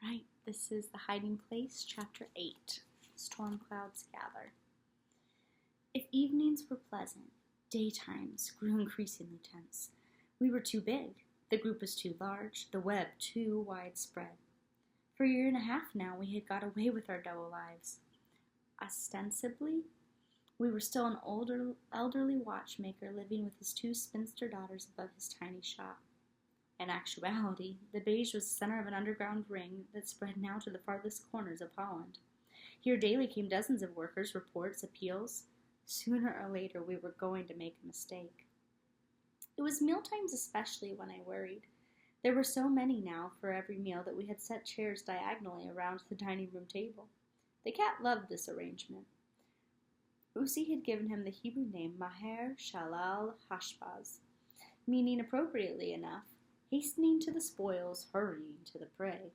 Right, this is The Hiding Place, Chapter 8. Storm Clouds Gather. If evenings were pleasant, daytimes grew increasingly tense. We were too big, the group was too large, the web too widespread. For a year and a half now, we had got away with our double lives. Ostensibly, we were still an elderly watchmaker living with his two spinster daughters above his tiny shop. In actuality, the Beje was the center of an underground ring that spread now to the farthest corners of Holland. Here daily came dozens of workers, reports, appeals. Sooner or later, we were going to make a mistake. It was mealtimes especially when I worried. There were so many now for every meal that we had set chairs diagonally around the dining room table. The cat loved this arrangement. Usi had given him the Hebrew name Maher Shalal Hashbaz, meaning appropriately enough, hastening to the spoils, hurrying to the prey.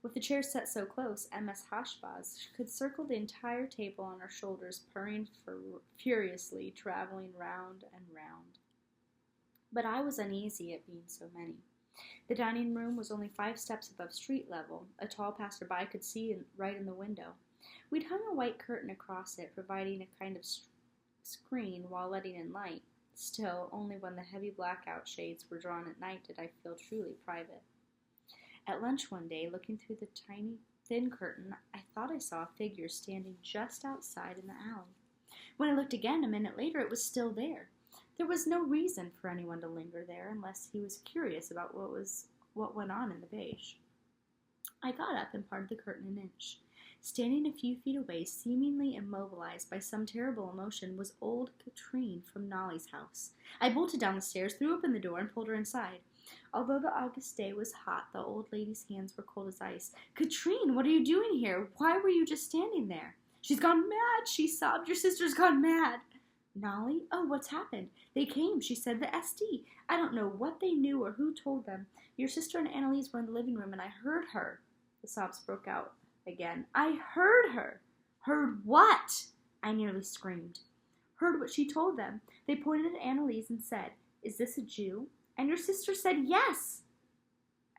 With the chairs set so close, MS Hashbaz could circle the entire table on her shoulders, purring furiously, traveling round and round. But I was uneasy at being so many. The dining room was only 5 steps above street level. A tall passerby could see right in the window. We'd hung a white curtain across it, providing a kind of screen while letting in light. Still, only when the heavy blackout shades were drawn at night did I feel truly private. At lunch one day, looking through the tiny, thin curtain, I thought I saw a figure standing just outside in the alley. When I looked again a minute later, it was still there. There was no reason for anyone to linger there unless he was curious about what went on in the Beje. I got up and parted the curtain an inch. Standing a few feet away, seemingly immobilized by some terrible emotion, was old Katrine from Nollie's house. I bolted down the stairs, threw open the door, and pulled her inside. Although the August day was hot, the old lady's hands were cold as ice. "Katrine, what are you doing here? Why were you just standing there?" "She's gone mad," she sobbed. "Your sister's gone mad." "Nollie? Oh, what's happened?" "They came," she said, "the SD. I don't know what they knew or who told them. Your sister and Annaliese were in the living room, and I heard her." The sobs broke out again. "I heard her." "Heard what?" I nearly screamed. "Heard what she told them. They pointed at Annaliese and said, 'Is this a Jew?' And your sister said yes."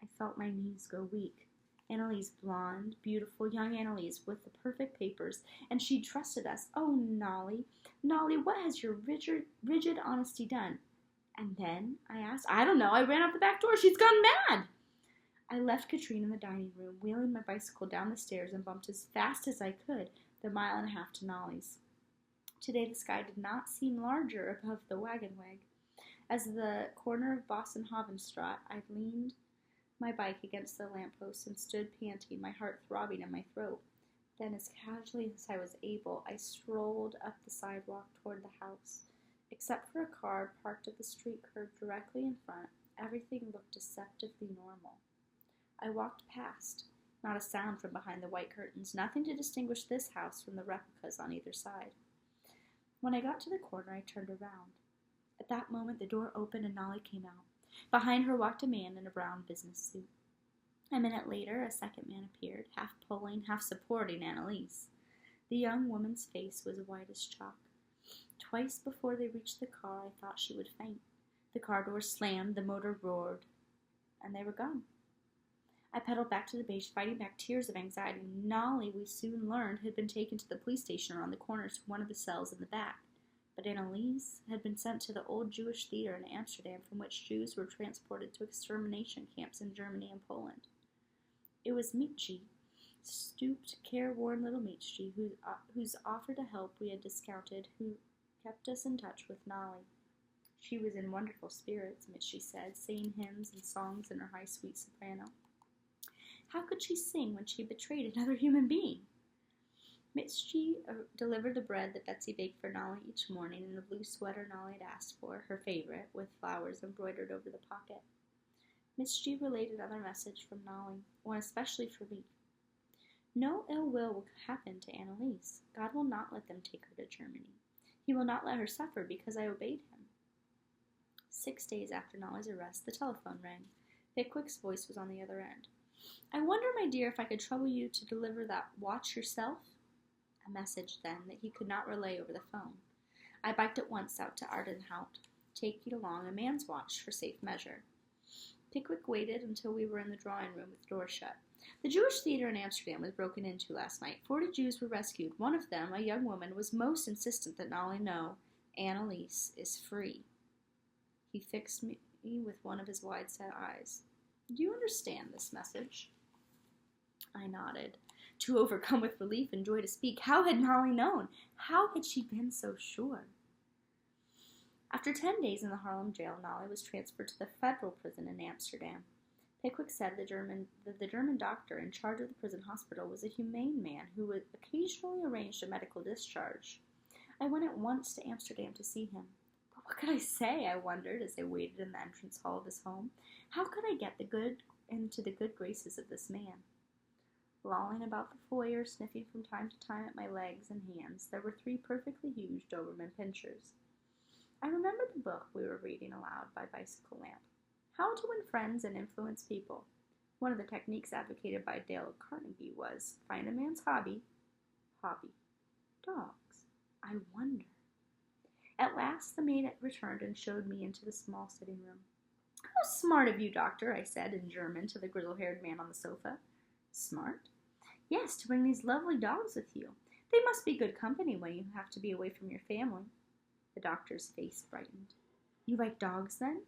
I felt my knees go weak. Annaliese, blonde, beautiful, young Annaliese with the perfect papers, and she trusted us. Oh, Nollie, what has your rigid honesty done? "And then?" I asked. "I don't know. I ran out the back door. She's gone mad." I left Katrine in the dining room, wheeling my bicycle down the stairs and bumped as fast as I could the 1.5 miles to Nollie's. Today the sky did not seem larger above the wagon weg. As the corner of Bossenhavenstraat, I leaned my bike against the lamppost and stood panting, my heart throbbing in my throat. Then, as casually as I was able, I strolled up the sidewalk toward the house. Except for a car parked at the street curb directly in front, everything looked deceptively normal. I walked past, not a sound from behind the white curtains, nothing to distinguish this house from the replicas on either side. When I got to the corner, I turned around. At that moment, the door opened and Nollie came out. Behind her walked a man in a brown business suit. A minute later, a second man appeared, half pulling, half supporting Annaliese. The young woman's face was white as chalk. Twice before they reached the car, I thought she would faint. The car door slammed, the motor roared, and they were gone. I pedaled back to the Beje, fighting back tears of anxiety. Nollie, we soon learned, had been taken to the police station around the corner to one of the cells in the back. But Annaliese had been sent to the old Jewish theater in Amsterdam, from which Jews were transported to extermination camps in Germany and Poland. It was Beje, stooped, careworn little Beje, whose offer to help we had discounted, who kept us in touch with Nollie. She was in wonderful spirits, Beje said, singing hymns and songs in her high, sweet soprano. How could she sing when she betrayed another human being? Beje delivered the bread that Betsy baked for Nollie each morning in the blue sweater Nollie had asked for, her favorite, with flowers embroidered over the pocket. Beje relayed another message from Nollie, one especially for me. "No ill will happen to Annaliese. God will not let them take her to Germany. He will not let her suffer because I obeyed him." 6 days after Nollie's arrest, the telephone rang. Pickwick's voice was on the other end. "I wonder, my dear, if I could trouble you to deliver that watch yourself?" A message, then, that he could not relay over the phone. I biked at once out to Ardenhout, taking along a man's watch for safe measure. Pickwick waited until we were in the drawing room with the door shut. The Jewish theater in Amsterdam was broken into last night. 40 Jews were rescued. One of them, a young woman, was most insistent that Nollie know Annaliese is free. He fixed me with one of his wide-set eyes. Do you understand this message? I nodded, too overcome with relief and joy to speak. How had Nollie known? How had she been so sure? After 10 days in the Haarlem jail, Nollie was transferred to the federal prison in Amsterdam. Pickwick said that the German doctor in charge of the prison hospital was a humane man who would occasionally arrange a medical discharge. I went at once to Amsterdam to see him. But what could I say, I wondered, as I waited in the entrance hall of his home. How could I get into the good graces of this man? Lolling about the foyer, sniffing from time to time at my legs and hands, there were 3 perfectly huge Doberman pinschers. I remembered the book we were reading aloud by Bicycle Lamp, How to Win Friends and Influence People. One of the techniques advocated by Dale Carnegie was, find a man's hobby. Dogs. I wonder. At last the maid returned and showed me into the small sitting room. How smart of you, doctor, I said in German to the grizzle-haired man on the sofa. Smart? Yes, to bring these lovely dogs with you. They must be good company when you have to be away from your family. The doctor's face brightened. You like dogs, then?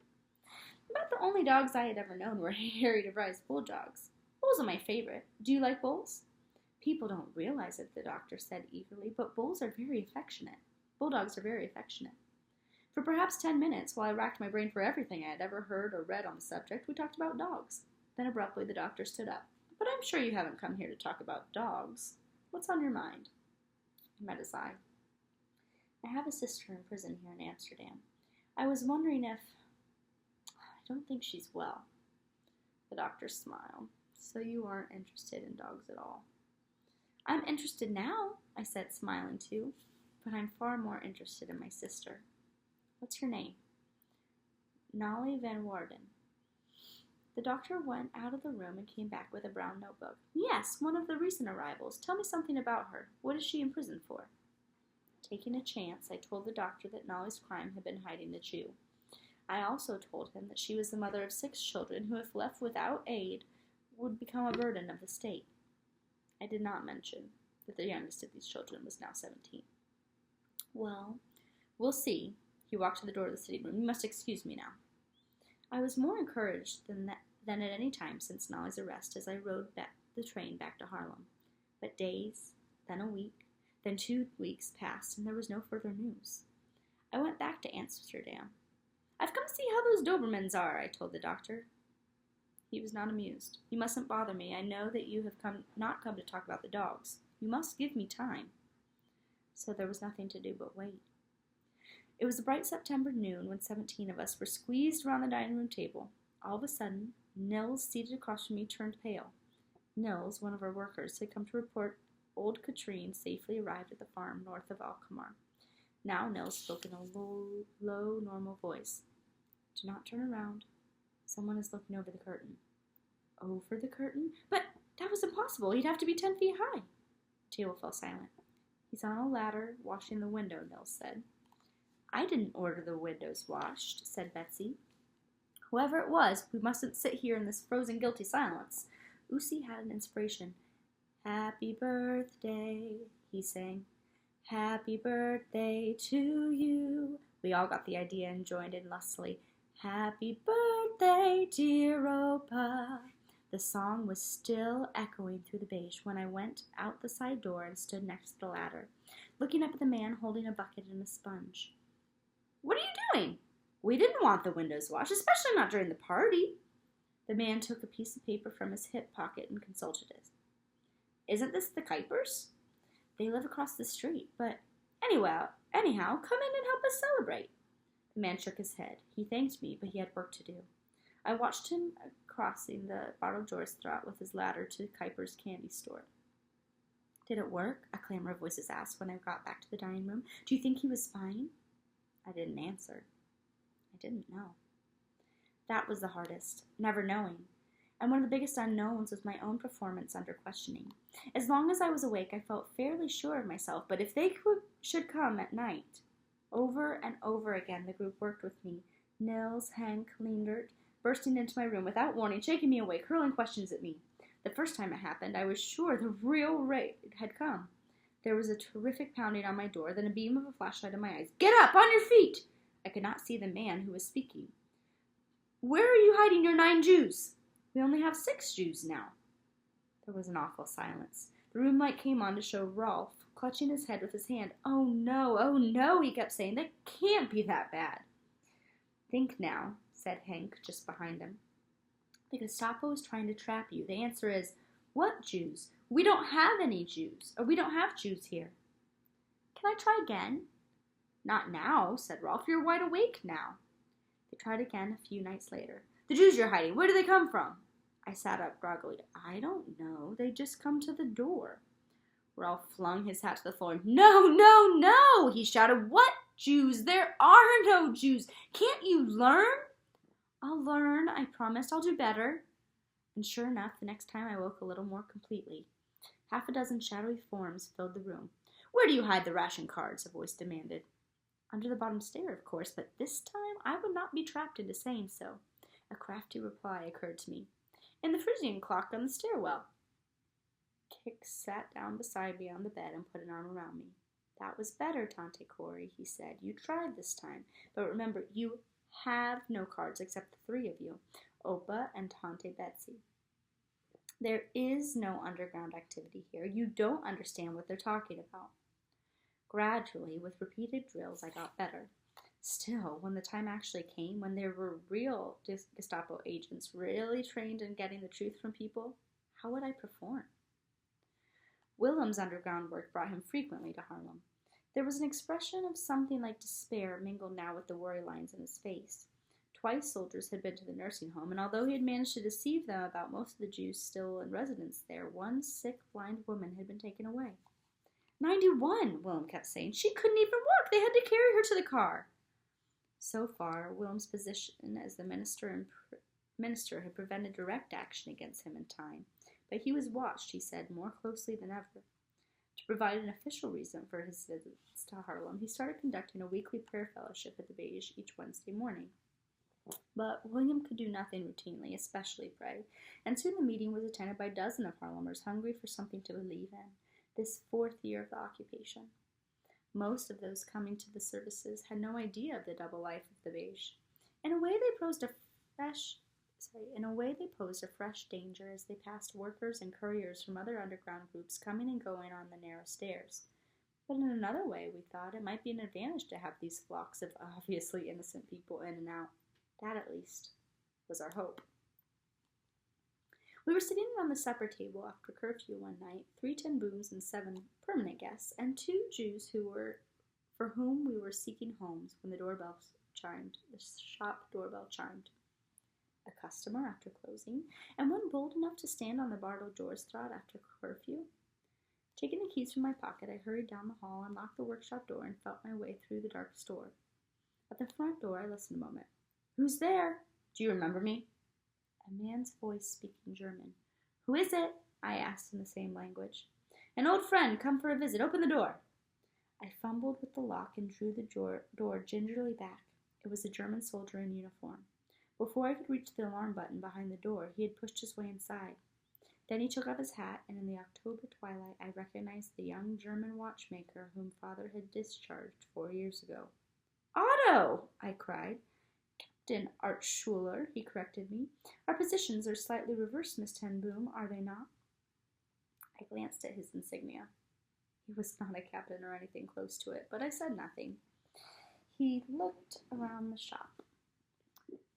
About the only dogs I had ever known were Harry DeVry's bulldogs. Bulls are my favorite. Do you like bulls? People don't realize it, the doctor said eagerly, but bulls are very affectionate. Bulldogs are very affectionate. For perhaps 10 minutes, while I racked my brain for everything I had ever heard or read on the subject, we talked about dogs. Then abruptly the doctor stood up. But I'm sure you haven't come here to talk about dogs. What's on your mind? I met his eye. I have a sister in prison here in Amsterdam. I was wondering if... I don't think she's well. The doctor smiled. So you aren't interested in dogs at all. I'm interested now, I said, smiling too. But I'm far more interested in my sister. What's her name? Nollie van Waarden. The doctor went out of the room and came back with a brown notebook. Yes, one of the recent arrivals. Tell me something about her. What is she in prison for? Taking a chance, I told the doctor that Nollie's crime had been hiding a Jew. I also told him that she was the mother of 6 children who, if left without aid, would become a burden of the state. I did not mention that the youngest of these children was now 17. Well, we'll see. He walked to the door of the sitting room. You must excuse me now. I was more encouraged than at any time since Nollie's arrest as I rode the train back to Haarlem. But days, then a week, then 2 weeks passed, and there was no further news. I went back to Amsterdam. I've come to see how those Dobermans are, I told the doctor. He was not amused. You mustn't bother me. I know that you have not come to talk about the dogs. You must give me time. So there was nothing to do but wait. It was a bright September noon when 17 of us were squeezed around the dining room table. All of a sudden, Nils, seated across from me, turned pale. Nils, one of our workers, had come to report old Katrine safely arrived at the farm north of Alkmaar. Now Nils spoke in a low, normal voice. Do not turn around. Someone is looking over the curtain. Over the curtain? But that was impossible. He'd have to be 10 feet high. The table fell silent. He's on a ladder, washing the window, Nils said. I didn't order the windows washed, said Betsy. Whoever it was, we mustn't sit here in this frozen guilty silence. Lucy had an inspiration. Happy birthday, he sang. Happy birthday to you. We all got the idea and joined in lustily. Happy birthday, dear Opa. The song was still echoing through the beige when I went out the side door and stood next to the ladder, looking up at the man holding a bucket and a sponge. What are you doing? We didn't want the windows washed, especially not during the party. The man took a piece of paper from his hip pocket and consulted it. Isn't this the Kuipers? They live across the street, but anyhow, come in and help us celebrate. The man shook his head. He thanked me, but he had work to do. I watched him crossing the Barteljorisstraat with his ladder to Kuiper's candy store. Did it work? A clamor of voices asked when I got back to the dining room. Do you think he was spying? I didn't answer. I didn't know. That was the hardest, never knowing. And one of the biggest unknowns was my own performance under questioning. As long as I was awake, I felt fairly sure of myself, but if they should come at night, over and over again the group worked with me. Nils, Henk, Leendert, bursting into my room without warning, shaking me awake, hurling questions at me. The first time it happened, I was sure the real raid had come. There was a terrific pounding on my door, then a beam of a flashlight in my eyes. "Get up! On your feet!" I could not see the man who was speaking. "Where are you hiding your 9 Jews?" "We only have 6 Jews now." There was an awful silence. The room light came on to show Rolf clutching his head with his hand. "Oh no," he kept saying. "That can't be that bad." "Think now," said Hank just behind him. "The Gestapo is trying to trap you. The answer is, what Jews? We don't have any Jews, or we don't have Jews here." "Can I try again?" "Not now," said Rolf. "You're wide awake now." They tried again a few nights later. "The Jews you're hiding, where do they come from?" I sat up groggily. "I don't know. They just come to the door." Ralph flung his hat to the floor. No, he shouted. "What Jews? There are no Jews. Can't you learn?" "I'll learn, I promised. I'll do better." And sure enough, the next time I woke a little more completely. Half a dozen shadowy forms filled the room. "Where do you hide the ration cards?" a voice demanded. "Under the bottom stair, of course, but this time I would not be trapped into saying so." A crafty reply occurred to me. "In the Frisian clock on the stairwell." Kix sat down beside me on the bed and put an arm around me. "That was better, Tante Corrie," he said. "You tried this time. But remember, you have no cards except the 3 of you, Opa and Tante Betsy. There is no underground activity here. You don't understand what they're talking about." Gradually, with repeated drills, I got better. Still, when the time actually came, when there were real Gestapo agents really trained in getting the truth from people, how would I perform? Willem's underground work brought him frequently to Harlem. There was an expression of something like despair mingled now with the worry lines in his face. Twice soldiers had been to the nursing home, and although he had managed to deceive them about most of the Jews still in residence there, one sick, blind woman had been taken away. 91, Willem kept saying. "She couldn't even walk. They had to carry her to the car." So far, Willem's position as the minister had prevented direct action against him in time, but he was watched, he said, more closely than ever. To provide an official reason for his visits to Harlem, he started conducting a weekly prayer fellowship at the Beje each Wednesday morning. But William could do nothing routinely, especially pray, and soon the meeting was attended by dozens of Harlemers hungry for something to believe in, this 4th year of the occupation. Most of those coming to the services had no idea of the double life of the Beje. In a way, they posed a fresh danger as they passed workers and couriers from other underground groups coming and going on the narrow stairs. But in another way, we thought, it might be an advantage to have these flocks of obviously innocent people in and out. That, at least, was our hope. We were sitting around the supper table after curfew one night, 3 tin booms and 7 permanent guests, and 2 Jews for whom we were seeking homes when the shop doorbell chimed. A customer after closing, and one bold enough to stand on the barred doors throughout after curfew. Taking the keys from my pocket, I hurried down the hall, unlocked the workshop door, and felt my way through the dark store. At the front door, I listened a moment. "Who's there? Do you remember me?" A man's voice speaking German. "Who is it?" I asked in the same language. "An old friend, come for a visit. Open the door." I fumbled with the lock and drew the door gingerly back. It was a German soldier in uniform. Before I could reach the alarm button behind the door, he had pushed his way inside. Then he took off his hat, and in the October twilight I recognized the young German watchmaker whom Father had discharged 4 years ago. "Otto!" I cried. "Captain Artschuler," he corrected me. "Our positions are slightly reversed, Miss Ten Boom, are they not?" I glanced at his insignia. He was not a captain or anything close to it, but I said nothing. He looked around the shop.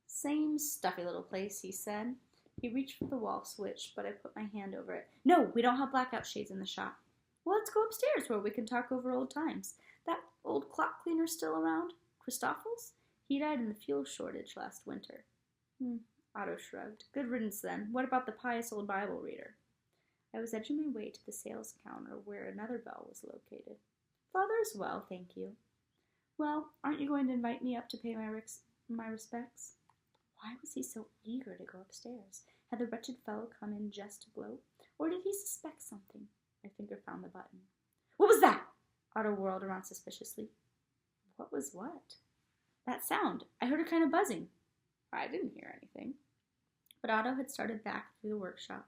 "Same stuffy little place," he said. He reached for the wall switch, but I put my hand over it. "No, we don't have blackout shades in the shop." "Well, let's go upstairs where we can talk over old times. That old clock cleaner still around? Christoffels? He died in the fuel shortage last winter." Otto shrugged. "Good riddance then. What about the pious old Bible reader?" I was edging my way to the sales counter where another bell was located. "Father is well, thank you." "Well, aren't you going to invite me up to pay my respects?" Why was he so eager to go upstairs? Had the wretched fellow come in just to gloat? Or did he suspect something? My finger found the button. "What was that?" Otto whirled around suspiciously. "What was what?" "That sound. I heard a kind of buzzing." I didn't hear anything. But Otto had started back through the workshop.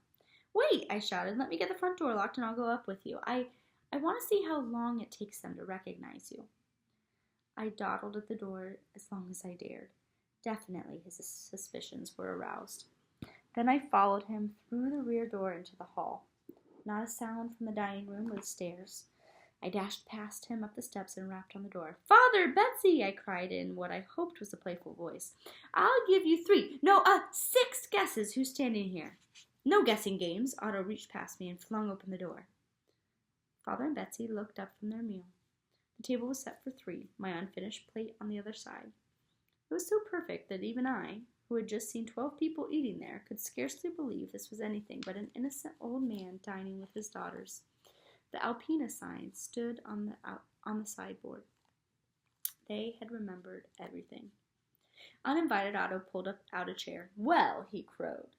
Wait, I shouted. Let me get the front door locked and I'll go up with you. I want to see how long it takes them to recognize you. I dawdled at the door as long as I dared. Definitely his suspicions were aroused. Then I followed him through the rear door into the hall. Not a sound from the dining room or the stairs. I dashed past him up the steps and rapped on the door. Father, Betsy, I cried in what I hoped was a playful voice. I'll give you 6 guesses who's standing here. No guessing games. Otto reached past me and flung open the door. Father and Betsy looked up from their meal. The table was set for 3, my unfinished plate on the other side. It was so perfect that even I, who had just seen 12 people eating there, could scarcely believe this was anything but an innocent old man dining with his daughters. The Alpina sign stood on the sideboard. They had remembered everything. Uninvited, Otto pulled out a chair. Well, he crowed.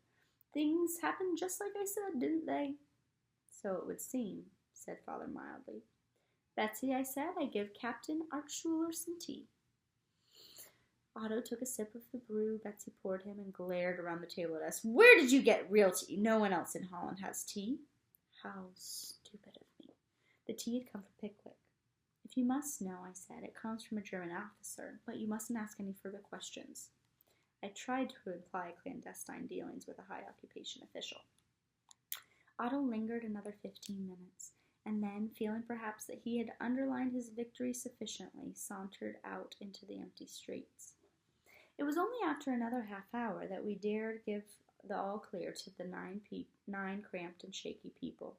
Things happened just like I said, didn't they? So it would seem, said Father mildly. Betsy, I said, I give Captain Archschuler some tea. Otto took a sip of the brew Betsy poured him and glared around the table at us. Where did you get real tea? No one else in Holland has tea. How stupid of me. The tea had come from Pickwick. If you must know, I said, it comes from a German officer, but you mustn't ask any further questions. I tried to imply clandestine dealings with a high occupation official. Otto lingered another 15 minutes, and then, feeling perhaps that he had underlined his victory sufficiently, sauntered out into the empty streets. It was only after another half hour that we dared give the all-clear to the 9 cramped and shaky people.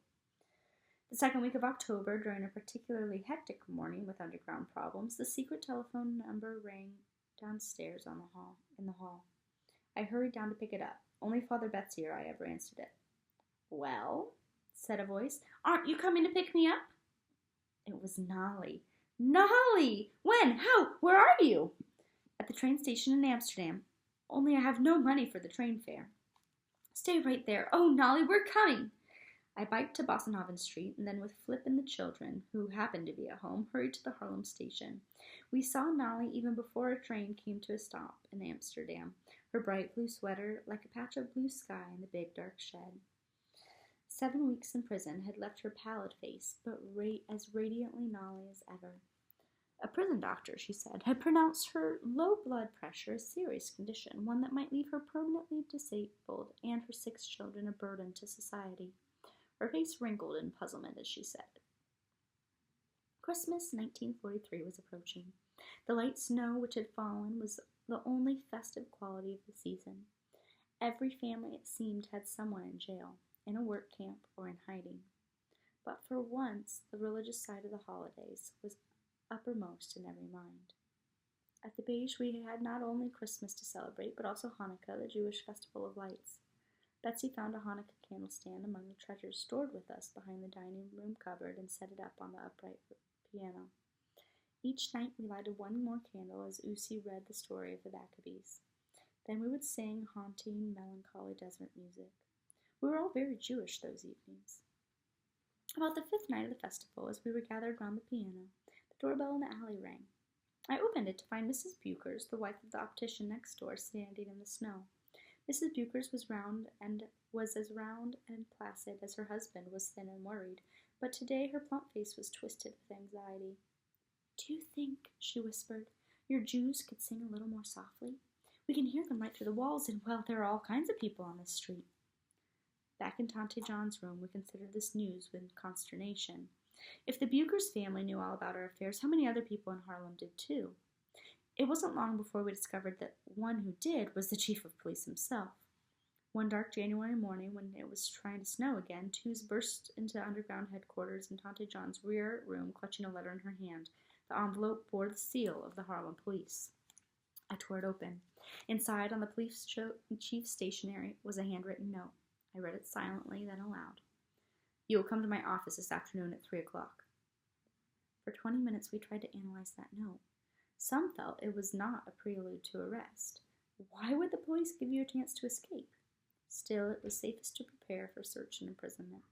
The second week of October, during a particularly hectic morning with underground problems, the secret telephone number rang downstairs in the hall. I hurried down to pick it up. Only Father Betsy or I ever answered it. Well, said a voice, aren't you coming to pick me up? It was Nollie. Nollie! When? How? Where are you? At the train station in Amsterdam. Only I have no money for the train fare. Stay right there. Oh, Nollie, we're coming. I biked to Bossenhoven Street, and then with Flip and the children, who happened to be at home, hurried to the Haarlem station. We saw Nollie even before a train came to a stop in Amsterdam, her bright blue sweater like a patch of blue sky in the big dark shed. 7 weeks in prison had left her pallid face, but as radiantly Nollie as ever. A prison doctor, she said, had pronounced her low blood pressure a serious condition, one that might leave her permanently disabled and her 6 children a burden to society. Her face wrinkled in puzzlement as she said. Christmas 1943 was approaching. The light snow which had fallen was the only festive quality of the season. Every family, it seemed, had someone in jail, in a work camp, or in hiding. But for once, the religious side of the holidays was uppermost in every mind. At the Beje, we had not only Christmas to celebrate, but also Hanukkah, the Jewish festival of lights. Betsy found a Hanukkah candle stand among the treasures stored with us behind the dining room cupboard and set it up on the upright piano. Each night we lighted one more candle as Usi read the story of the Maccabees. Then we would sing haunting, melancholy desert music. We were all very Jewish those evenings. About the 5th night of the festival, as we were gathered round the piano, the doorbell in the alley rang. I opened it to find Mrs. Bukers, the wife of the optician next door, standing in the snow. Mrs. Bukers was as round and placid as her husband was thin and worried, but today her plump face was twisted with anxiety. Do you think, she whispered, your Jews could sing a little more softly? We can hear them right through the walls, and, well, there are all kinds of people on this street. Back in Tante John's room, we considered this news with consternation. If the Bukers family knew all about our affairs, how many other people in Haarlem did too? It wasn't long before we discovered that one who did was the chief of police himself. One dark January morning, when it was trying to snow again, twos burst into underground headquarters in Tante John's rear room, clutching a letter in her hand. The envelope bore the seal of the Haarlem police. I tore it open. Inside, on the police chief's stationery, was a handwritten note. I read it silently, then aloud. You will come to my office this afternoon at 3 o'clock. For 20 minutes we tried to analyze that note. Some felt it was not a prelude to arrest. Why would the police give you a chance to escape? Still, it was safest to prepare for search and imprisonment.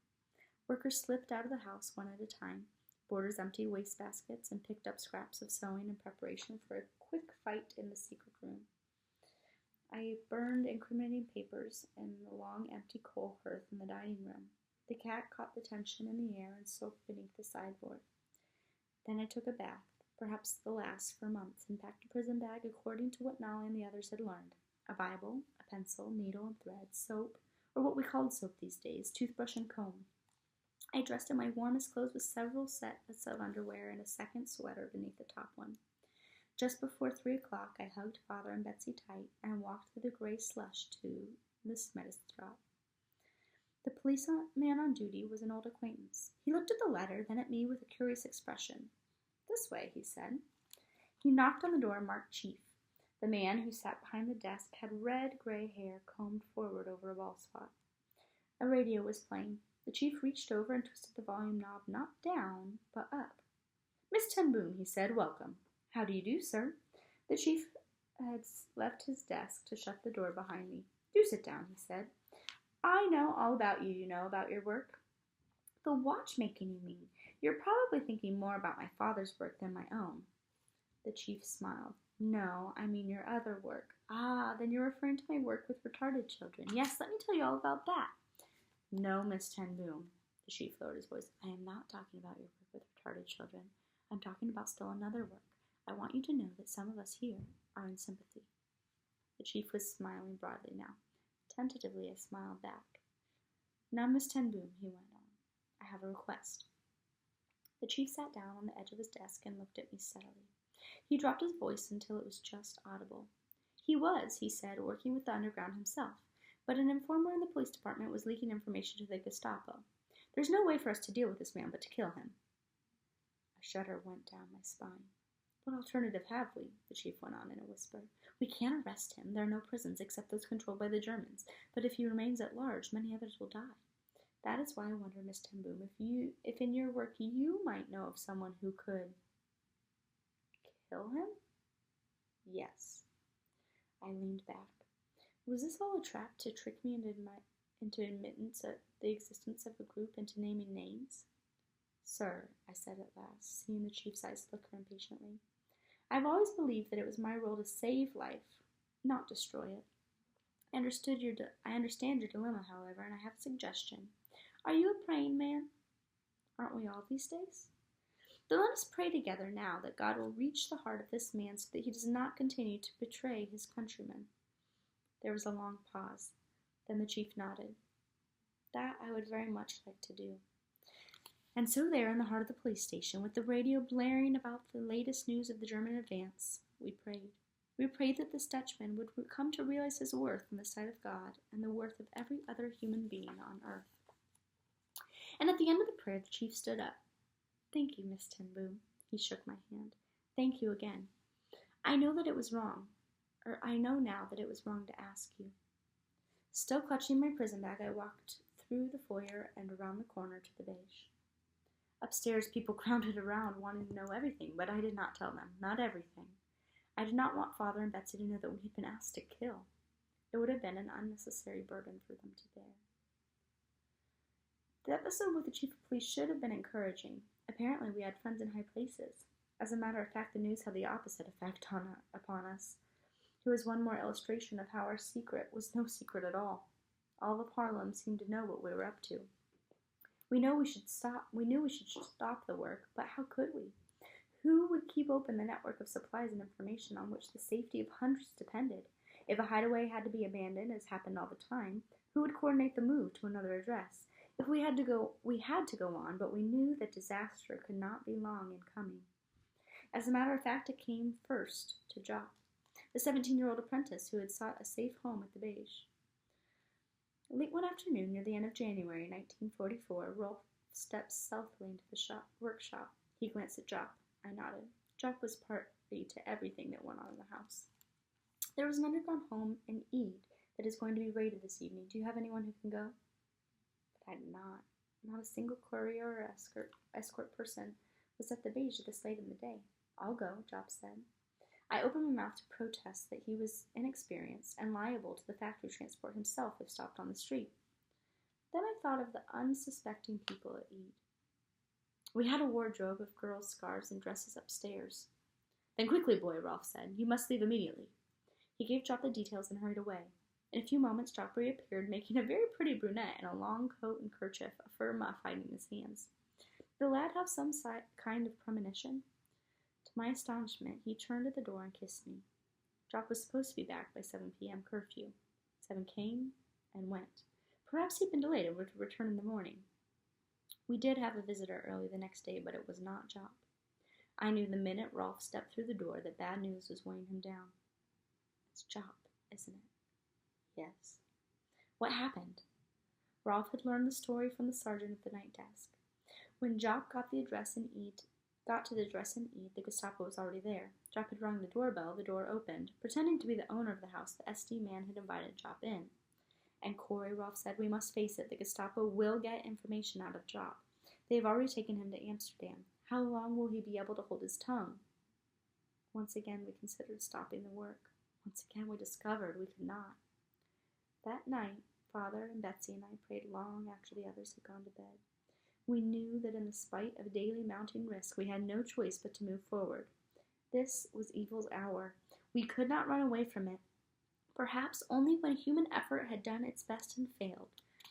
Workers slipped out of the house one at a time. Boarders emptied wastebaskets and picked up scraps of sewing in preparation for a quick fight in the secret room. I burned incriminating papers in the long empty coal hearth in the dining room. The cat caught the tension in the air and soaked beneath the sideboard. Then I took a bath, perhaps the last for months, and packed a prison bag according to what Nollie and the others had learned. A Bible, a pencil, needle and thread, soap, or what we called soap these days, toothbrush and comb. I dressed in my warmest clothes with several sets of underwear and a second sweater beneath the top one. Just before 3 o'clock, I hugged Father and Betsy tight and walked through the gray slush to the medicine shop. The policeman on duty was an old acquaintance. He looked at the letter, then at me with a curious expression. "This way," he said. He knocked on the door marked Chief. The man who sat behind the desk had red-gray hair combed forward over a bald spot. A radio was playing. The chief reached over and twisted the volume knob not down, but up. "Miss Ten Boom," he said, "welcome." "How do you do, sir?" The chief had left his desk to shut the door behind me. "Do sit down," he said. "I know all about you, about your work." "The watchmaking, you mean? You're probably thinking more about my father's work than my own." The chief smiled. "No, I mean your other work." "Ah, then you're referring to my work with retarded children. Yes, let me tell you all about that." "No, Miss Ten Boom." The chief lowered his voice. "I am not talking about your work with retarded children. I'm talking about still another work. I want you to know that some of us here are in sympathy." The chief was smiling broadly now. Tentatively, I smiled back. "Now, Miss Ten Boom," he went on, "I have a request." The chief sat down on the edge of his desk and looked at me steadily. He dropped his voice until it was just audible. He was, he said, working with the underground himself, but an informer in the police department was leaking information to the Gestapo. "There's no way for us to deal with this man but to kill him." A shudder went down my spine. "What alternative have we?" the chief went on in a whisper. "We can't arrest him. There are no prisons except those controlled by the Germans, but if he remains at large, many others will die. That is why I wonder, Miss Ten Boom, if in your work you might know of someone who could kill him?" "Yes." I leaned back. Was this all a trap to trick me into admittance of the existence of a group, into naming names? "Sir," I said at last, seeing the chief's eyes flicker impatiently, "I've always believed that it was my role to save life, not destroy it. I understand your dilemma, however, and I have a suggestion. Are you a praying man? Aren't we all these days? Then let us pray together now that God will reach the heart of this man so that he does not continue to betray his countrymen." There was a long pause. Then the chief nodded. "That I would very much like to do." And so there in the heart of the police station, with the radio blaring about the latest news of the German advance, we prayed. We prayed that this Dutchman would come to realize his worth in the sight of God and the worth of every other human being on earth. And at the end of the prayer, the chief stood up. "Thank you, Miss Ten Boom." He shook my hand. "Thank you again. I know now that it was wrong to ask you." Still clutching my prison bag, I walked through the foyer and around the corner to the Beje. Upstairs, people crowded around, wanting to know everything, but I did not tell them, not everything. I did not want Father and Betsy to know that we had been asked to kill. It would have been an unnecessary burden for them to bear. The episode with the chief of police should have been encouraging. Apparently, we had friends in high places. As a matter of fact, the news had the opposite effect upon us. It was one more illustration of how our secret was no secret at all. All of Harlem seemed to know what we were up to. We knew we should stop the work, but how could we? Who would keep open the network of supplies and information on which the safety of hundreds depended? If a hideaway had to be abandoned, as happened all the time, who would coordinate the move to another address? If we had to go on, but we knew that disaster could not be long in coming. As a matter of fact, it came first to Jock, the 17-year-old apprentice who had sought a safe home at the Beje. Late one afternoon, near the end of January 1944, Rolf stepped stealthily into the workshop. He glanced at Jock. I nodded. Jock was party to everything that went on in the house. "There was an underground home in Ede that is going to be raided this evening. Do you have anyone who can go?" But I did not. Not a single courier or escort person was at the Beje this late in the day. "I'll go," Jock said. I opened my mouth to protest that he was inexperienced and liable to the factory transport himself if stopped on the street. Then I thought of the unsuspecting people at Ede. We had a wardrobe of girls' scarves and dresses upstairs. "Then quickly, boy," Rolf said. "You must leave immediately." He gave Jop the details and hurried away. In a few moments, Jop reappeared, making a very pretty brunette in a long coat and kerchief, a fur muff hiding his hands. Did the lad have some kind of premonition? To my astonishment, he turned at the door and kissed me. Jop was supposed to be back by 7 p.m. curfew. 7 came and went. Perhaps he'd been delayed and would return in the morning. We did have a visitor early the next day, but it was not Jop. I knew the minute Rolf stepped through the door that bad news was weighing him down. It's Jop, isn't it? Yes. What happened? Rolf had learned the story from the sergeant at the night desk. When Jop got to the address in Eid, the Gestapo was already there. Jop had rung the doorbell, the door opened. Pretending to be the owner of the house, the SD man had invited Jop in. And Corrie, Rolf said, we must face it, the Gestapo will get information out of Jop. They have already taken him to Amsterdam. How long will he be able to hold his tongue? Once again, we considered stopping the work. Once again, we discovered we could not. That night, Father and Betsy and I prayed long after the others had gone to bed. We knew that in spite of daily mounting risk, we had no choice but to move forward. This was evil's hour. We could not run away from it. Perhaps only when human effort had done its best and failed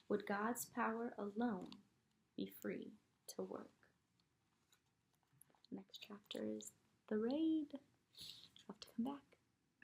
would God's power alone be free to work. Next chapter is the raid. I'll have to come back.